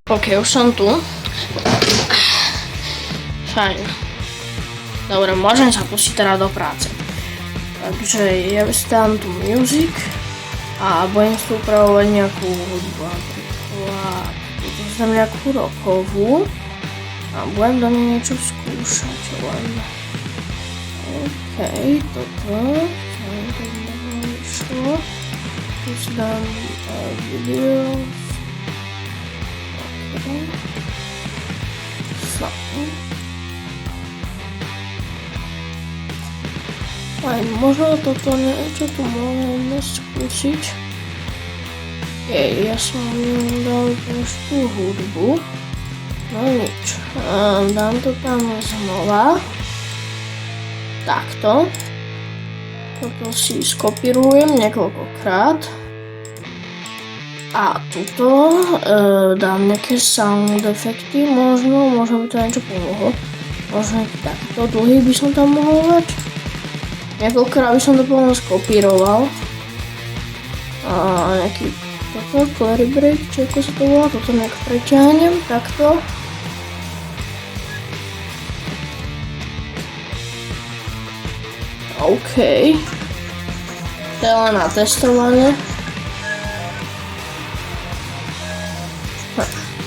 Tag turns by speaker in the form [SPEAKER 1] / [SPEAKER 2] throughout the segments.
[SPEAKER 1] OK, už som tu. Fajn. Dobre, môžem sa pustiť teda do práce. Takže ja dám tu music a budem si upravovať nejakú hudbu. Napríklad tu dám nejakú rockovú a budem do nej niečo skúšať len. OK, toto vyšlo. Tu si dám video. OK. Fajn. Aj možno toto niečo tu môžeme skúsiť. Ja som dal tú hudbu. No nič. Dám to tam znova. Takto. Toto si skopírujem niekoľkokrát. A tuto dám nejaké sound efekty. Možno by to niečo pomohlo. Možno takto dlhý by som tam mohol dať. Niekoľkokrát by som to plno skopíroval. A nejaký toto, clear break, či ako sa to volá, toto nejak preťahnem, takto. OK. To je len na testovanie.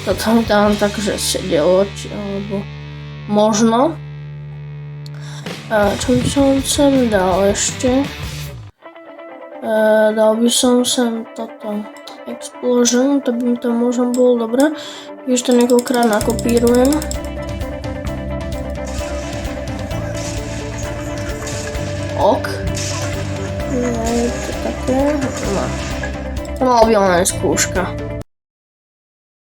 [SPEAKER 1] Toto mi tam takže sedelo, alebo možno. Čo by som sem dal ešte? Dal by som sem toto Explosion, to by mi to možno bolo dobré. Ešte to niekoľkrát nakopírujem. Ok. Je to také. To mala byť len skúška.